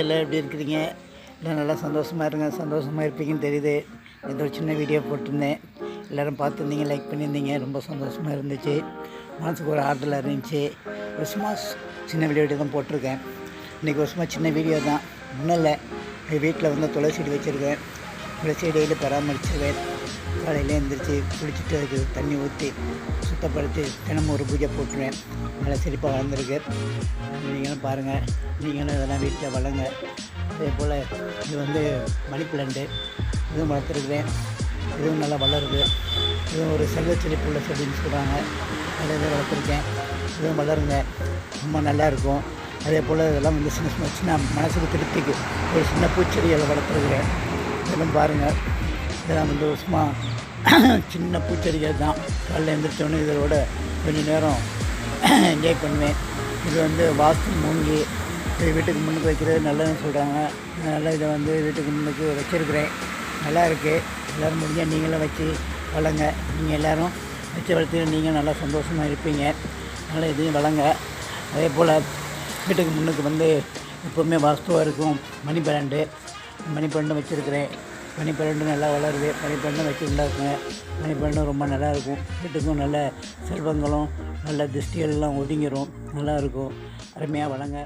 எல்லோரும் எப்படி இருக்கிறீங்க? எல்லாம் நல்லா சந்தோஷமாக இருங்க. சந்தோஷமாக இருப்பீங்கன்னு தெரியுது. ஏதோ ஒரு சின்ன வீடியோ போட்டிருந்தேன், எல்லோரும் பார்த்துருந்தீங்க, லைக் பண்ணியிருந்தீங்க. ரொம்ப சந்தோஷமாக இருந்துச்சு, மனசுக்கு ஒரு ஆறுதலாக இருந்துச்சு. ஒரு சும்மா சின்ன வீடியோ தான் போட்டிருக்கேன். இன்றைக்கி ஒரு சும்மா சின்ன வீடியோ தான், ஒன்றும் இல்லை. எங்கள் வீட்டில் வந்து துளசி செடி வச்சுருக்கேன். துளசி செடியில் பராமரிச்சுருவேன். காலையில் எழுந்திரிச்சு குளிச்சுட்டு அதுக்கு தண்ணி ஊற்றி சுத்தப்படுத்தி தினமும் ஒரு பூஜை போட்டுருவேன். நல்லா செழிப்பாக வளர்ந்துருக்கு. நீங்களும் பாருங்கள், நீங்களும் இதெல்லாம் வீட்டில் வளங்க. அதே போல் இது வந்து மணி பிளான்ட்டு, இதுவும் வளர்த்துருக்குறேன். இதுவும் நல்லா வளருது. இதுவும் ஒரு செல்வ செழிப்புள்ள செடின்னு சொல்கிறாங்க. அதில் இதை வளர்த்துருக்கேன். இதுவும் வளருங்க, ரொம்ப நல்லாயிருக்கும். அதே போல் இதெல்லாம் வந்து சின்ன மனசுக்கு திருப்திக்கு ஒரு சின்ன பூச்செடிகளை வளர்த்துருக்குறேன். இதெல்லாம் பாருங்கள், இதெல்லாம் வந்து சும்மா சின்ன பூச்செடிகள் தான். காலையில் எழுந்திரிச்சோன்னே இதோட கொஞ்சம் நேரம் என்ஜாய் பண்ணுவேன். இது வந்து வாஸ்து மூங்கி, இது வீட்டுக்கு முன்னுக்கு வைக்கிறது நல்லதுன்னு சொல்கிறாங்க. அதனால் இதை வந்து வீட்டுக்கு முன்னுக்கு வச்சுருக்கிறேன். நல்லா இருக்குது. எல்லோரும் முடிஞ்சால் நீங்களும் வச்சு வளங்க. நீங்கள் எல்லோரும் வச்சு வளர்த்து நீங்கள் நல்லா சந்தோஷமாக இருப்பீங்க. அதனால் இதையும் வளங்க. அதே போல் வீட்டுக்கு முன்னுக்கு வந்து எப்போவுமே வாஸ்துவாக இருக்கும் மணி பிளான்ட்டும் வச்சுருக்கிறேன். மணி பிளான்ட்டும் நல்லா வளருது. மணி பிளான்ட்டும் வச்சு உண்டாக்குங்க. மணி பிளான்ட்டும் ரொம்ப நல்லாயிருக்கும். வீட்டுக்கும் நல்ல செல்வங்களும் நல்ல திருஷ்டிகளெல்லாம் ஒதுங்கிடும். நல்லாயிருக்கும். அருமையாக வளங்க.